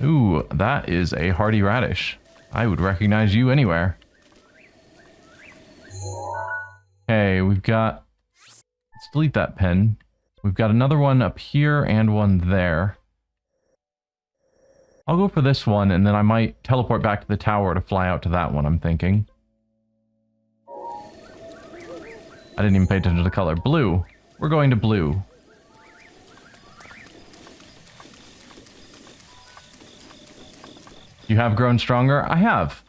Ooh, that is a hardy radish. I would recognize you anywhere. Okay, we've got... Let's delete that pen. We've got another one up here and one there. I'll go for this one, and then I might teleport back to the tower to fly out to that one, I'm thinking. I didn't even pay attention to the color. Blue. We're going to blue. You have grown stronger? I have.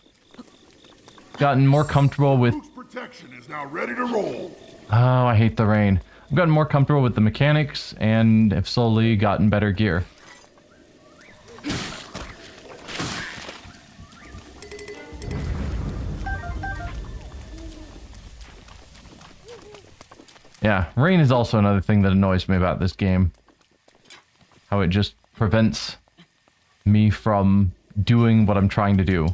Gotten more comfortable with... Protection is now ready to roll. Oh, I hate the rain. I've gotten more comfortable with the mechanics, and have slowly gotten better gear. Yeah, rain is also another thing that annoys me about this game. How it just prevents me from doing what I'm trying to do.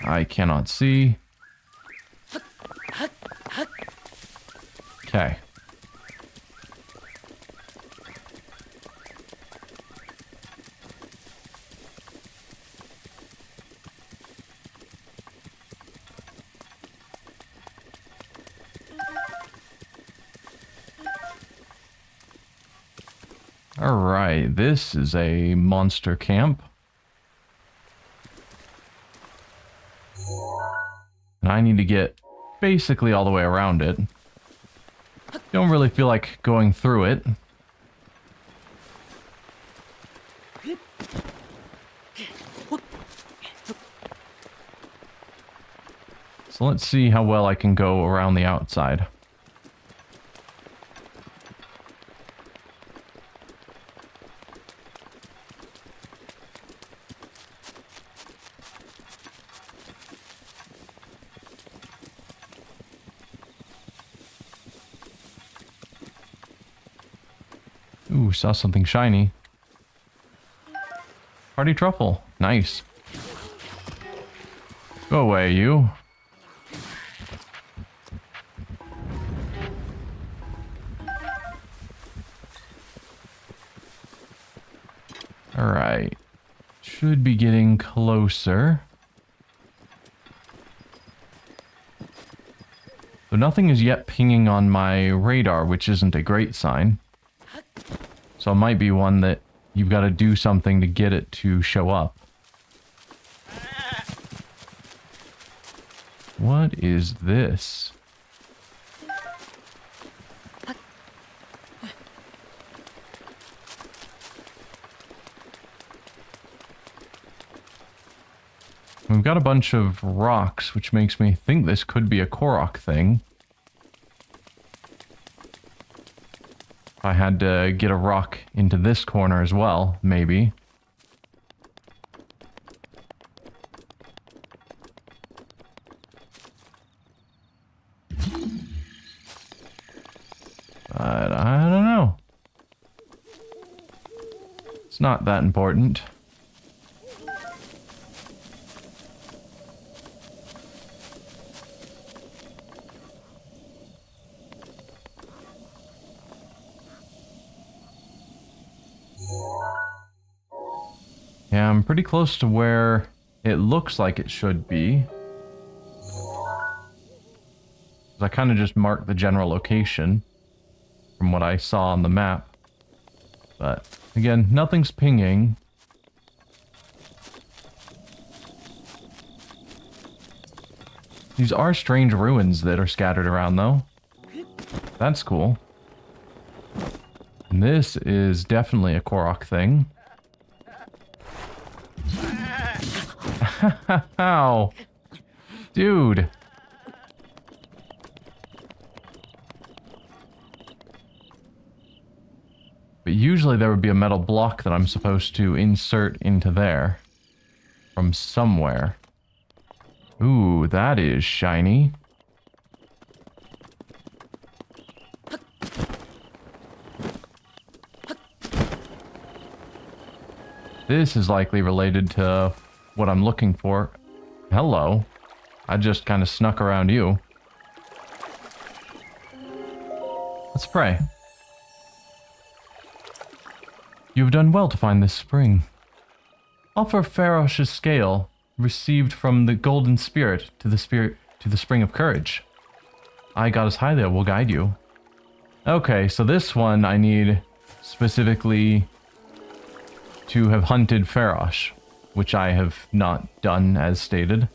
I cannot see. Okay. Alright, this is a monster camp. And I need to get basically all the way around it. Don't really feel like going through it. So let's see how well I can go around the outside. Ooh, saw something shiny. Party truffle. Nice. Go away, you. Alright. Should be getting closer. So nothing is yet pinging on my radar, which isn't a great sign. So it might be one that you've got to do something to get it to show up. What is this? We've got a bunch of rocks, which makes me think this could be a Korok thing. I had to get a rock into this corner as well, maybe. But I don't know. It's not that important. Yeah, I'm pretty close to where it looks like it should be. I kind of just marked the general location from what I saw on the map. But, again, nothing's pinging. These are strange ruins that are scattered around, though. That's cool. And this is definitely a Korok thing. Ow. Dude. But usually there would be a metal block that I'm supposed to insert into there. From somewhere. Ooh, that is shiny. This is likely related to what I'm looking for. Hello. I just kind of snuck around you. Let's pray. You have done well to find this spring. Offer Farosh's scale, received from the golden spirit to the spring of courage. I, Goddess Hylia, will guide you. Okay, so this one I need specifically to have hunted Farosh, which I have not done as stated.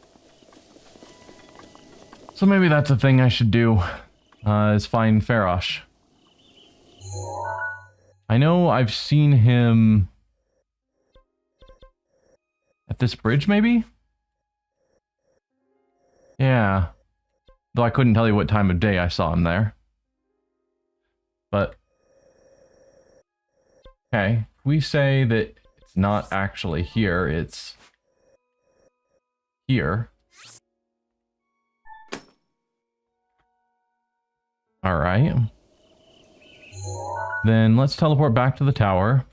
So maybe that's a thing I should do, is find Farosh. I know I've seen him at this bridge, maybe? Yeah. Though I couldn't tell you what time of day I saw him there. But... okay, if we say that it's not actually here, it's... here. Alright. Then let's teleport back to the tower.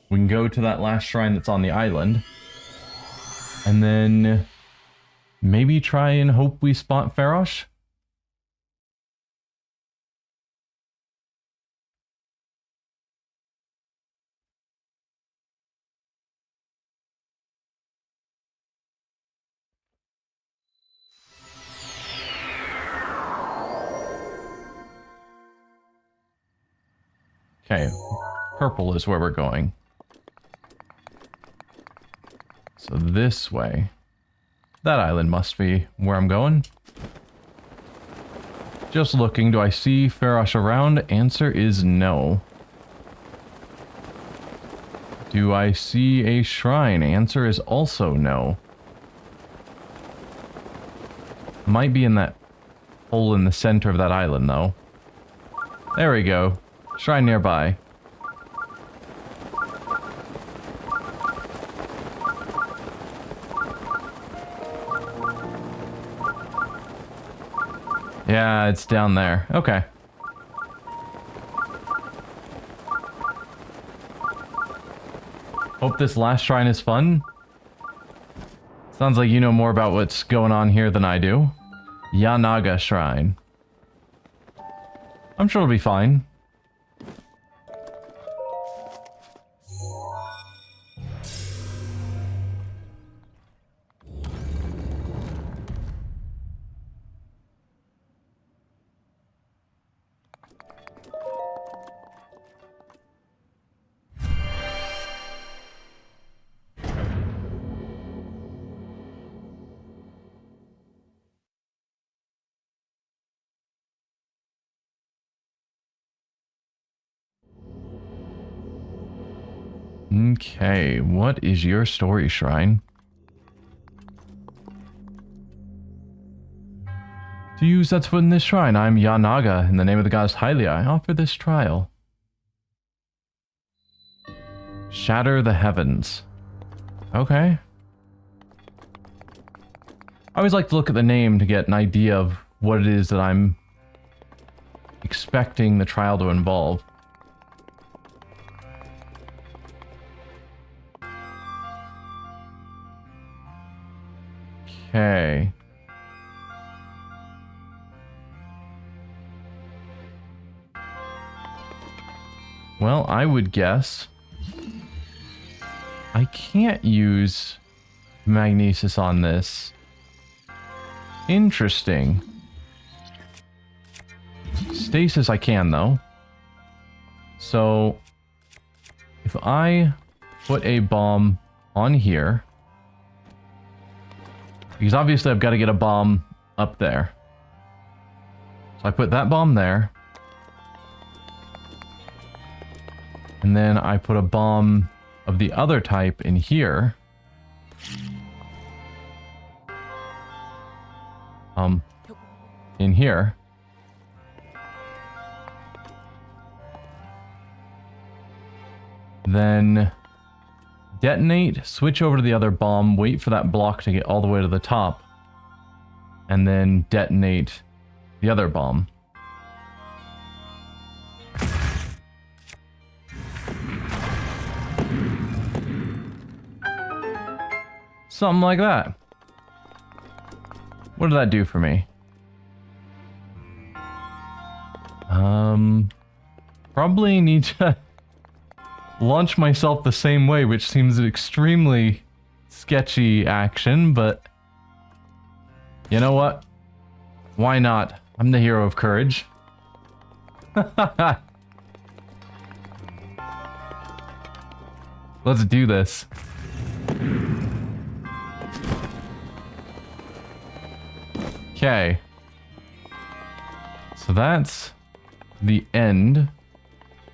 We can go to that last shrine that's on the island. And then maybe try and hope we spot Farosh? Okay, purple is where we're going. So this way. That island must be where I'm going. Just looking, do I see Farosh around? Answer is no. Do I see a shrine? Answer is also no. Might be in that hole in the center of that island, though. There we go. Shrine nearby. Yeah, it's down there. Okay. Hope this last shrine is fun. Sounds like you know more about what's going on here than I do. Yanaga Shrine. I'm sure it'll be fine. Okay, what is your story, Shrine? To you that's foot in this shrine, I am Yanaga. In the name of the goddess Hylia, I offer this trial. Shatter the heavens. Okay. I always like to look at the name to get an idea of what it is that I'm expecting the trial to involve. Okay. Well, I would guess I can't use magnesis on this. Interesting. Stasis I can, though. So, if I put a bomb on here, because obviously I've got to get a bomb up there. So I put that bomb there. And then I put a bomb of the other type in here. In here. Then detonate, switch over to the other bomb, wait for that block to get all the way to the top, and then detonate the other bomb. Something like that. What did that do for me? Probably need to launch myself the same way, which seems an extremely sketchy action, but you know what? Why not? I'm the hero of courage. Let's do this. Okay. So that's the end.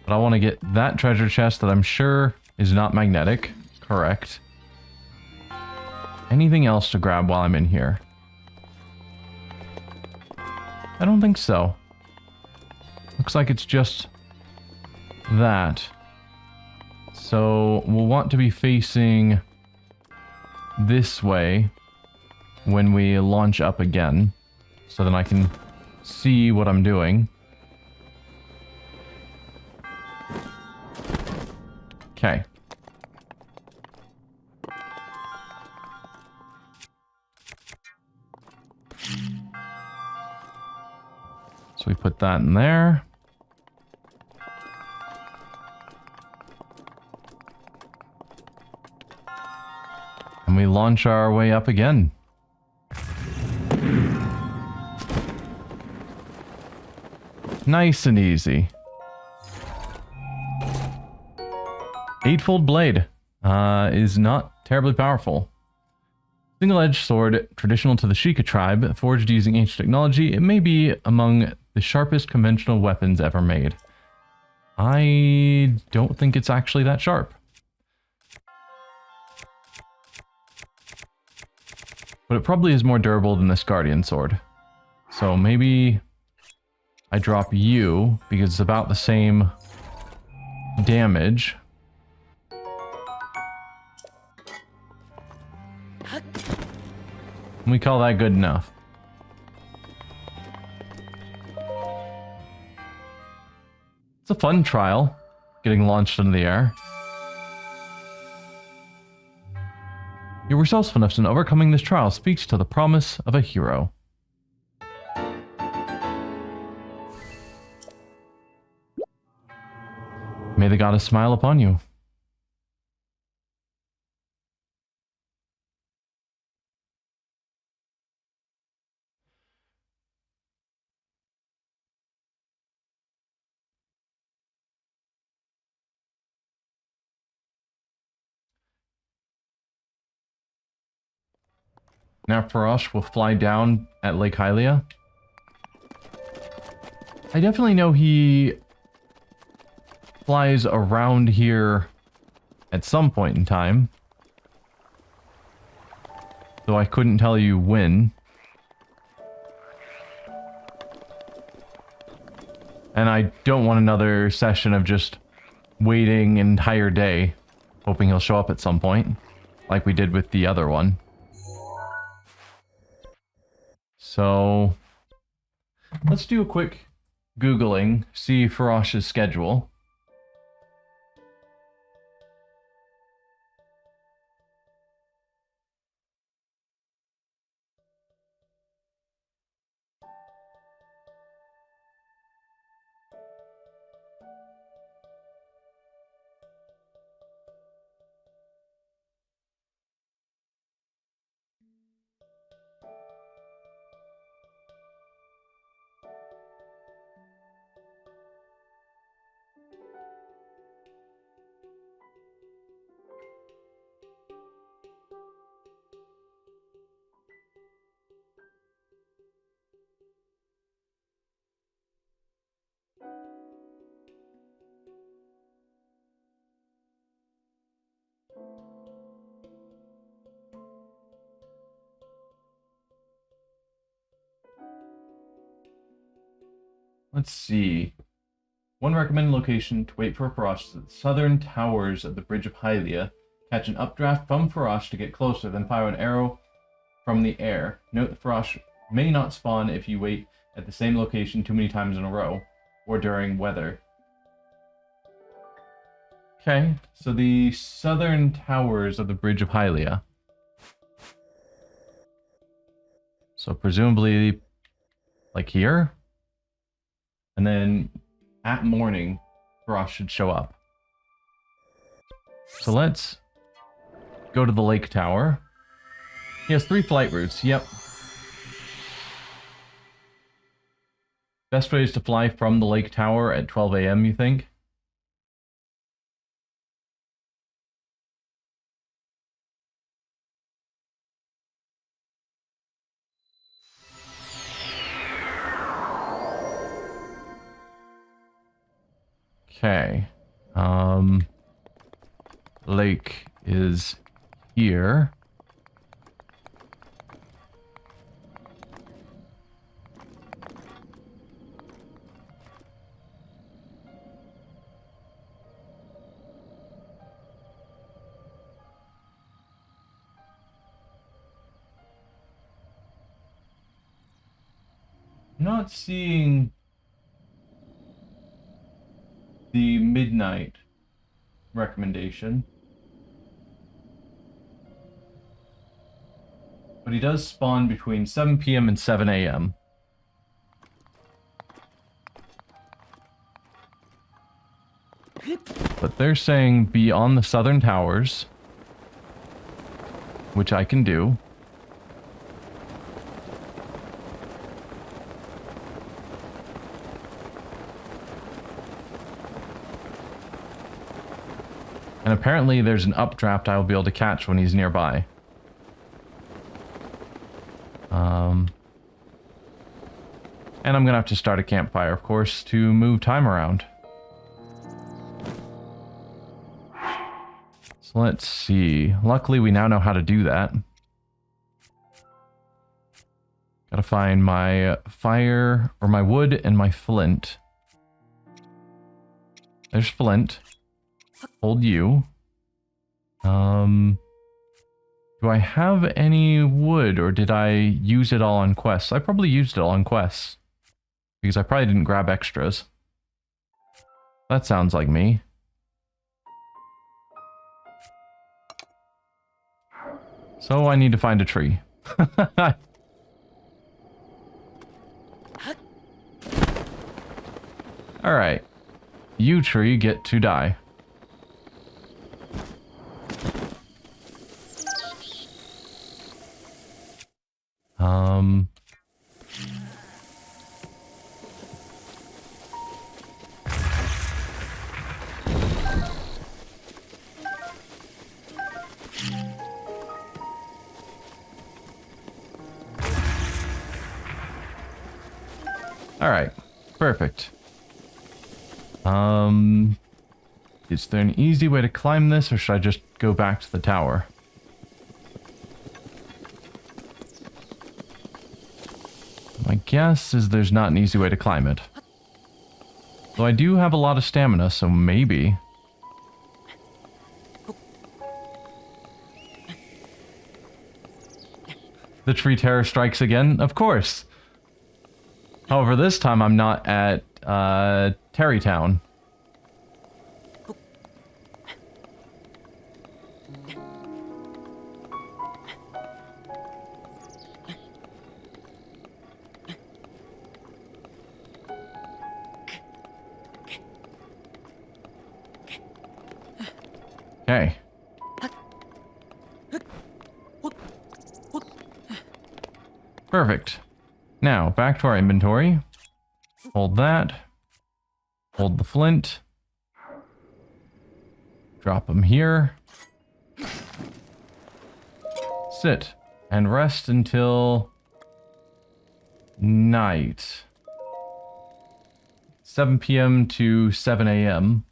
But I want to get that treasure chest that I'm sure is not magnetic. Correct. Anything else to grab while I'm in here? I don't think so. Looks like it's just that. So we'll want to be facing this way when we launch up again, so then I can see what I'm doing. Okay. So we put that in there. And we launch our way up again. Nice and easy. Eightfold blade is not terribly powerful. Single-edged sword, traditional to the Sheikah tribe, forged using ancient technology. It may be among the sharpest conventional weapons ever made. I don't think it's actually that sharp. But it probably is more durable than this Guardian sword. So maybe I drop you, because it's about the same damage. We call that good enough. It's a fun trial, getting launched into the air. Your resourcefulness in overcoming this trial speaks to the promise of a hero. May the goddess smile upon you. Now Farosh will fly down at Lake Hylia. I definitely know he flies around here at some point in time. Though I couldn't tell you when. And I don't want another session of just waiting an entire day, hoping he'll show up at some point, like we did with the other one. So, let's do a quick Googling, see Farosh's schedule. Let's see. One recommended location to wait for Farosh is at the southern towers of the Bridge of Hylia. Catch an updraft from Farosh to get closer, then fire an arrow from the air. Note that Farosh may not spawn if you wait at the same location too many times in a row, or during weather. Okay, so the southern towers of the Bridge of Hylia. So presumably, like here? And then at morning, Frost should show up. So let's go to the lake tower. He has 3 flight routes, yep. Best way is to fly from the lake tower at 12 a.m., you think? Okay. Lake is here. I'm not seeing the midnight recommendation. But he does spawn between 7 p.m. and 7 a.m. But they're saying be on the southern towers, which I can do. And apparently there's an updraft I will be able to catch when he's nearby. And I'm going to have to start a campfire, of course, to move time around. So let's see. Luckily, we now know how to do that. Gotta find my fire, or my wood, and my flint. There's flint. Hold you. Do I have any wood, or did I use it all on quests? I probably used it all on quests. Because I probably didn't grab extras. That sounds like me. So I need to find a tree. Alright. You tree get to die. Alright, perfect. Is there an easy way to climb this, or should I just go back to the tower? My guess is there's not an easy way to climb it. Though I do have a lot of stamina, so maybe. The tree terror strikes again? Of course! However, this time I'm not at, Terrytown. Okay. Perfect. Now, back to our inventory. Hold that. Hold the flint. Drop them here. Sit. And rest until night. 7 p.m. to 7 a.m.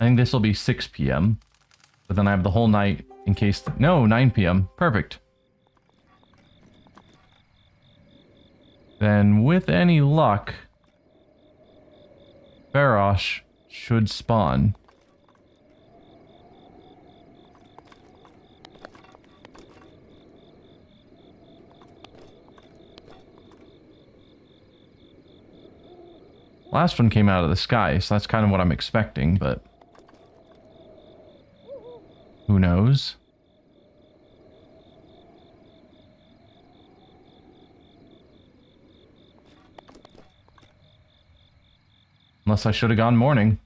I think this will be 6 p.m. But then I have the whole night in case... No, 9 p.m. Perfect. Then, with any luck, Farosh should spawn. Last one came out of the sky, so that's kind of what I'm expecting, but... who knows? Unless I should have gone morning.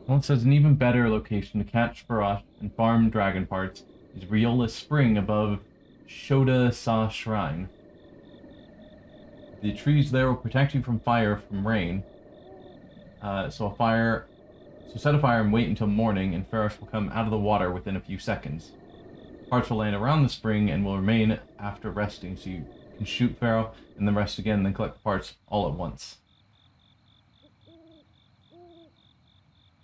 Well, it says an even better location to catch Farosh and farm dragon parts is Riola Spring above Shoda Sa Shrine. The trees there will protect you from fire from rain. So set a fire and wait until morning, and Farosh will come out of the water within a few seconds. Parts will land around the spring and will remain after resting, so you can shoot Pharaoh and then rest again, then collect the parts all at once.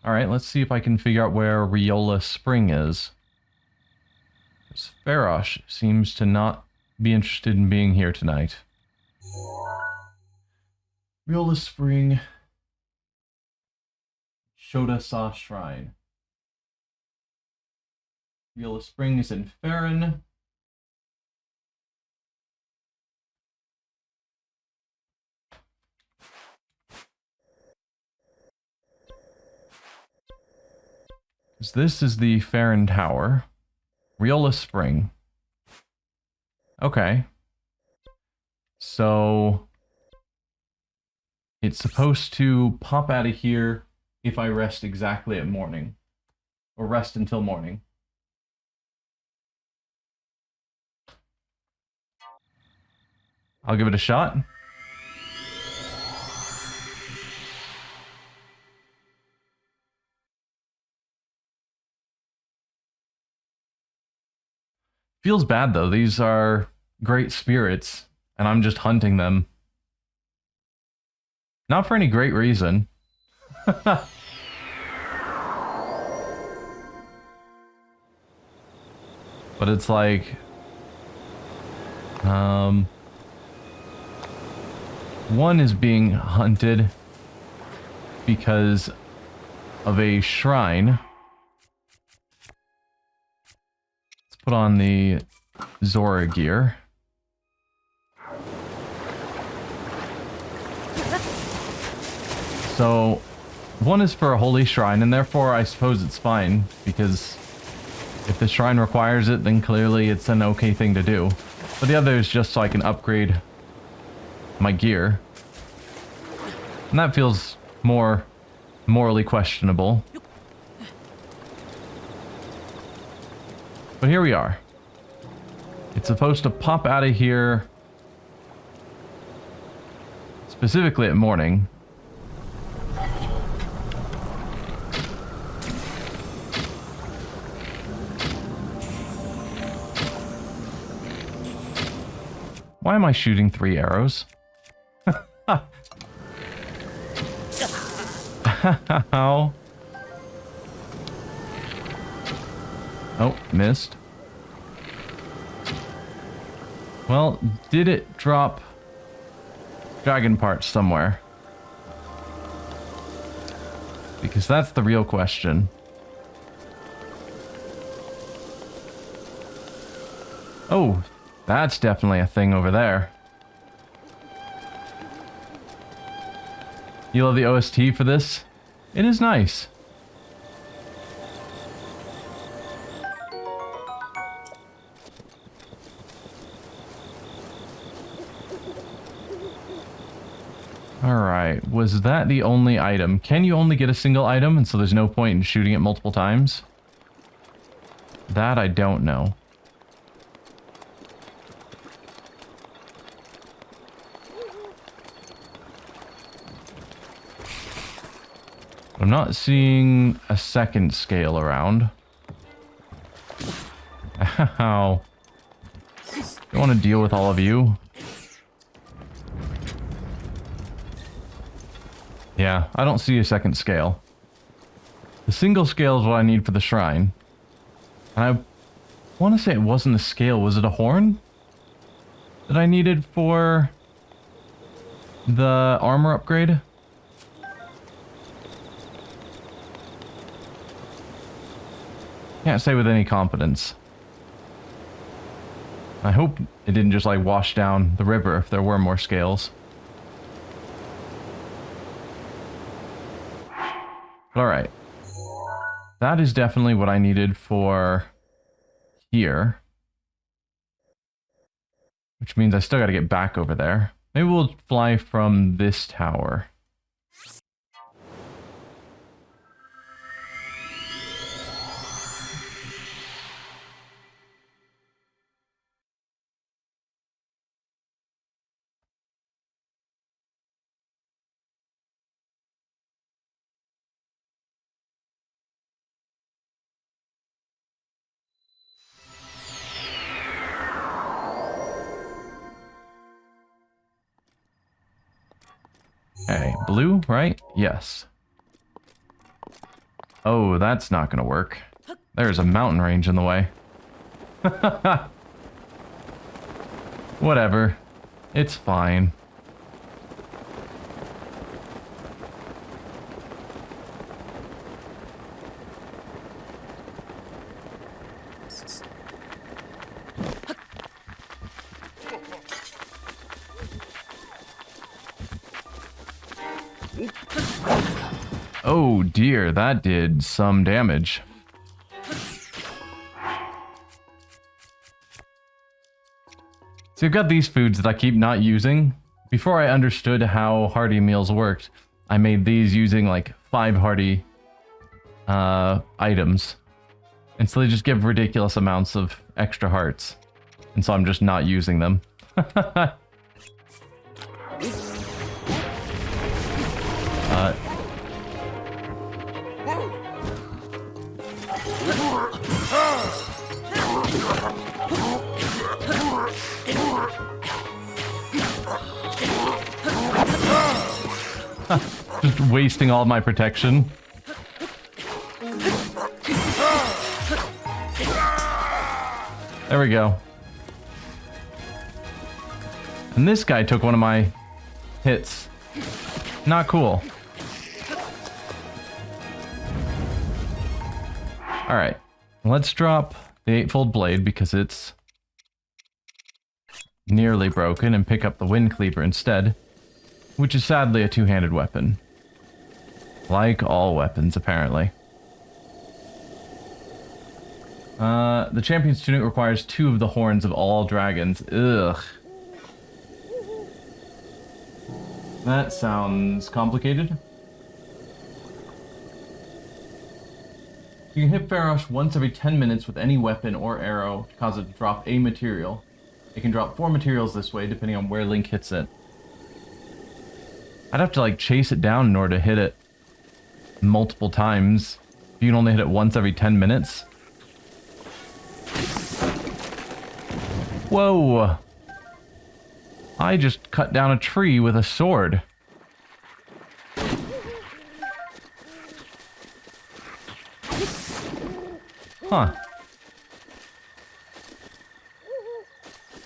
Alright, let's see if I can figure out where Riola Spring is. Because Farosh seems to not be interested in being here tonight. Riola Spring. Shoda Sa Shrine. Riola Spring is in Farron. This is the Farron Tower. Riola Spring. Okay. So it's supposed to pop out of here if I rest exactly at morning. Or rest until morning. I'll give it a shot. Feels bad though. These are great spirits, and I'm just hunting them. Not for any great reason. But it's like... one is being hunted because of a shrine. Let's put on the Zora gear. So, one is for a holy shrine, and therefore I suppose it's fine, because if the shrine requires it, then clearly it's an okay thing to do. But the other is just so I can upgrade my gear. And that feels more morally questionable. But here we are. It's supposed to pop out of here specifically at morning. Why am I shooting 3 arrows? Ow. Oh, missed. Well, did it drop dragon parts somewhere? Because that's the real question. Oh, that's definitely a thing over there. You love the OST for this? It is nice. Alright, was that the only item? Can you only get a single item, and so there's no point in shooting it multiple times? That I don't know. I'm not seeing a second scale around. Wow. Don't want to deal with all of you. Yeah, I don't see a second scale. The single scale is what I need for the shrine. And I want to say it wasn't a scale. Was it a horn that I needed for the armor upgrade? Can't say with any confidence. I hope it didn't just like wash down the river if there were more scales. Alright. That is definitely what I needed for here. Which means I still gotta get back over there. Maybe we'll fly from this tower. Okay, blue, right? Yes. Oh, that's not gonna work. There's a mountain range in the way. Whatever. It's fine. Oh dear, that did some damage. So I've got these foods that I keep not using. Before I understood how hearty meals worked, I made these using like 5 hearty items. And so they just give ridiculous amounts of extra hearts. And so I'm just not using them. Just wasting all my protection. There we go. And this guy took one of my hits. Not cool. Alright. Let's drop the eightfold blade because it's nearly broken and pick up the wind cleaver instead. Which is sadly a two-handed weapon. Like all weapons, apparently. The champion's tunic requires 2 of the horns of all dragons. Ugh. That sounds complicated. You can hit Farosh once every 10 minutes with any weapon or arrow to cause it to drop a material. It can drop 4 materials this way, depending on where Link hits it. I'd have to like chase it down in order to hit it multiple times. You can only hit it once every 10 minutes. Whoa! I just cut down a tree with a sword. Huh.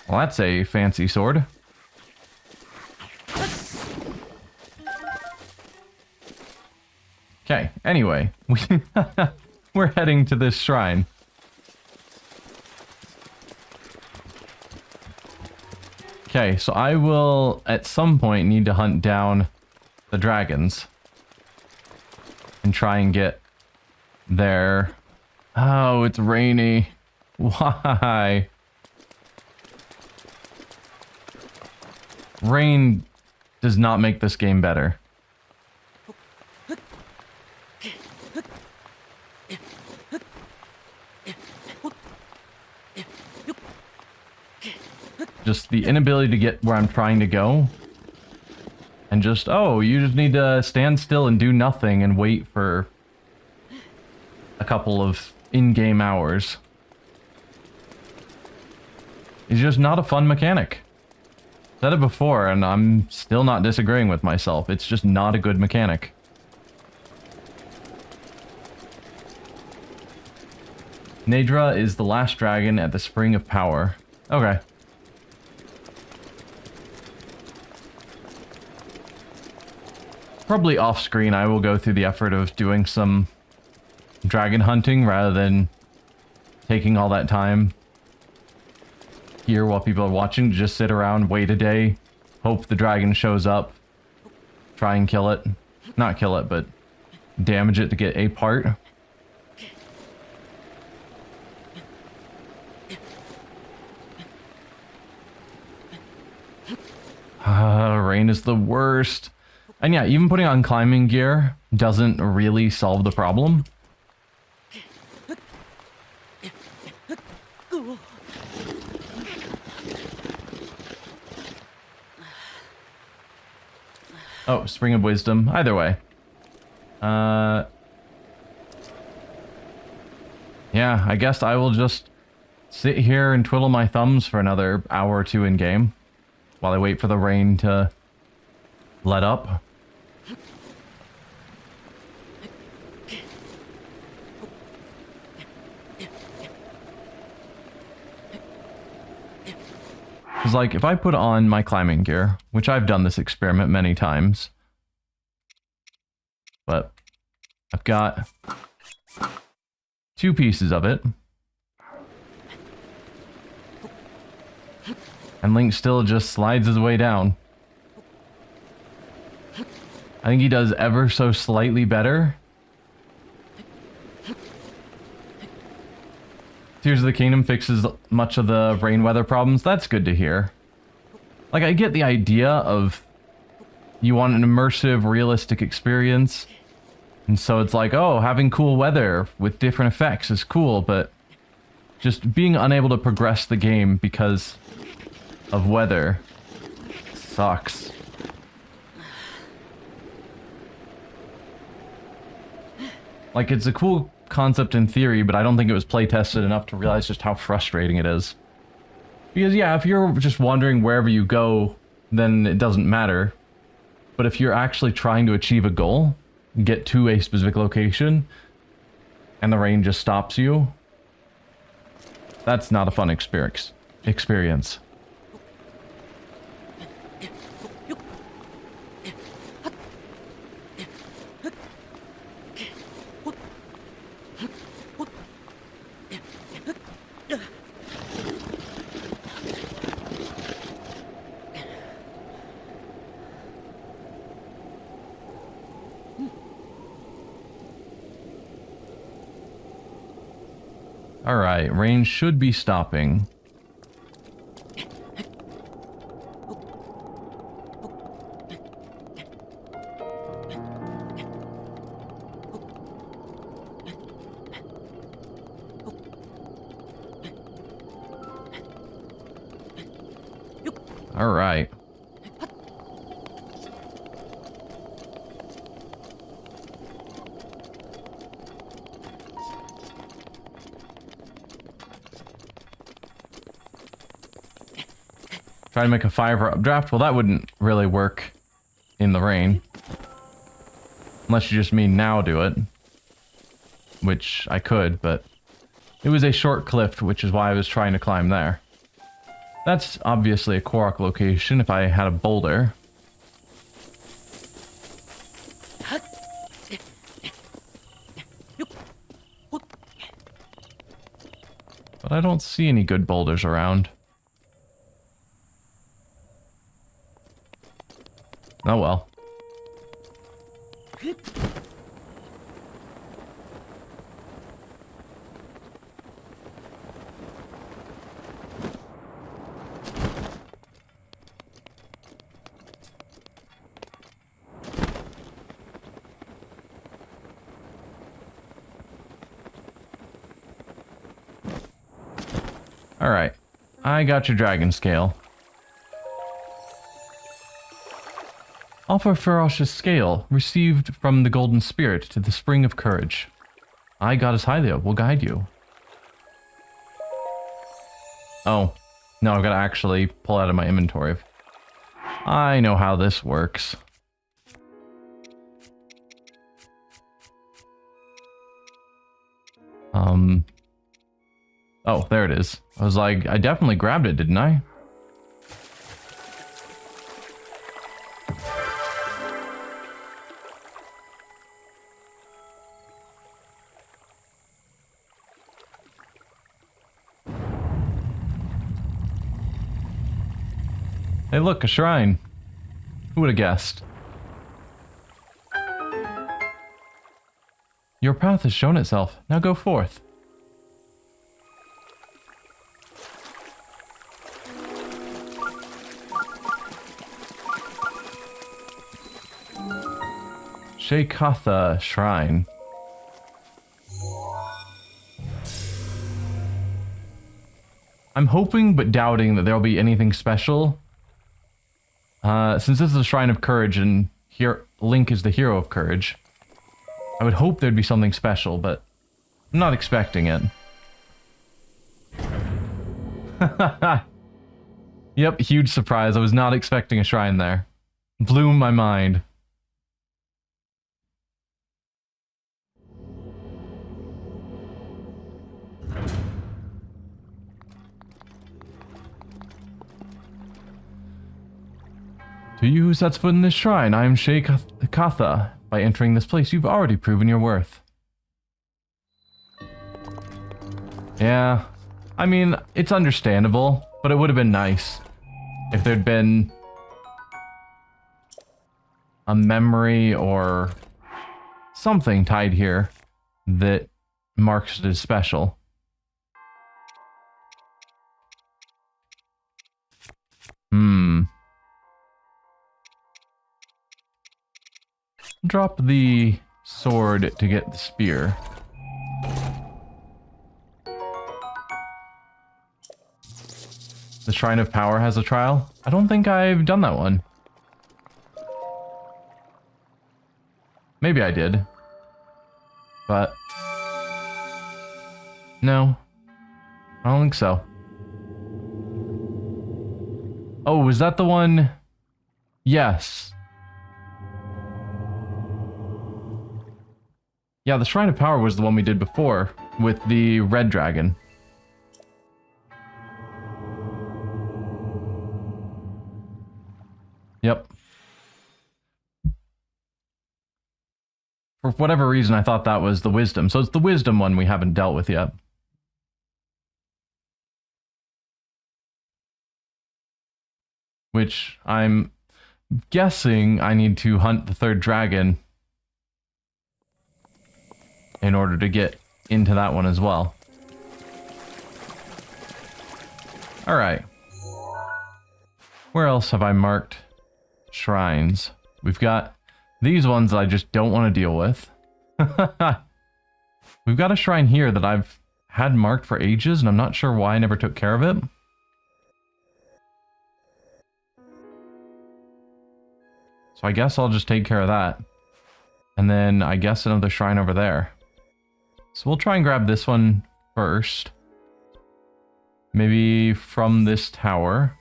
Well, that's a fancy sword. Okay, anyway, we're heading to this shrine. Okay, so I will, at some point, need to hunt down the dragons. And try and get there. Oh, it's rainy. Why? Rain does not make this game better. Just the inability to get where I'm trying to go. And just, oh, you just need to stand still and do nothing and wait for a couple of in-game hours. is just not a fun mechanic. Said it before, and I'm still not disagreeing with myself. It's just not a good mechanic. Nadra is the last dragon at the Spring of Power. Okay. Probably off screen, I will go through the effort of doing some dragon hunting rather than taking all that time here while people are watching to just sit around, wait a day, hope the dragon shows up, try and kill it. Not kill it, but damage it to get a part. Rain is the worst. And yeah, even putting on climbing gear doesn't really solve the problem. Oh, Spring of Wisdom. Either way. Yeah, I guess I will just sit here and twiddle my thumbs for another hour or two in game while I wait for the rain to let up. Because, like, if I put on my climbing gear, which I've done this experiment many times, but I've got 2 pieces of it, and Link still just slides his way down. I think he does ever so slightly better. Tears of the Kingdom fixes much of the rain weather problems. That's good to hear. Like, I get the idea of you want an immersive, realistic experience. And so it's like, oh, having cool weather with different effects is cool, but just being unable to progress the game because of weather sucks. Like, it's a cool concept in theory, but I don't think it was play tested enough to realize just how frustrating it is. Because yeah, if you're just wandering wherever you go, then it doesn't matter. But if you're actually trying to achieve a goal, get to a specific location, and the rain just stops you, that's not a fun experience. Alright, rain should be stopping. Alright. Try to make a 5-hour updraft? Well, that wouldn't really work in the rain. Unless you just mean now do it. Which I could, but it was a short cliff, which is why I was trying to climb there. That's obviously a Korok location if I had a boulder. But I don't see any good boulders around. Oh well. Alright. I got your dragon scale. Offer Ferocious Scale, received from the Golden Spirit to the Spring of Courage. I, Goddess Hylia, will guide you. Oh. No, I've got to actually pull out of my inventory. I know how this works. Oh, there it is. I was like, I definitely grabbed it, didn't I? Hey, look, a shrine. Who would have guessed? Your path has shown itself. Now go forth. Shekatha Shrine. I'm hoping but doubting that there'll be anything special. Since this is a Shrine of Courage and here Link is the hero of courage, I would hope there'd be something special, but I'm not expecting it. Yep, huge surprise. I was not expecting a shrine there. Blew my mind. To you who sets foot in this shrine, I am Shekatha. By entering this place, you've already proven your worth. Yeah, I mean, it's understandable, but it would have been nice if there'd been a memory or something tied here that marks it as special. Drop the sword to get the spear. The Shrine of Power has a trial? I don't think I've done that one. Maybe I did. But... no. I don't think so. Oh, was that the one? Yes. Yeah, the Shrine of Power was the one we did before, with the red dragon. Yep. For whatever reason, I thought that was the wisdom. So it's the wisdom one we haven't dealt with yet. Which I'm guessing I need to hunt the third dragon in order to get into that one as well. Alright. Where else have I marked shrines? We've got these ones that I just don't want to deal with. We've got a shrine here that I've had marked for ages, and I'm not sure why I never took care of it. So I guess I'll just take care of that. And then I guess another shrine over there. So we'll try and grab this one first. Maybe from this tower.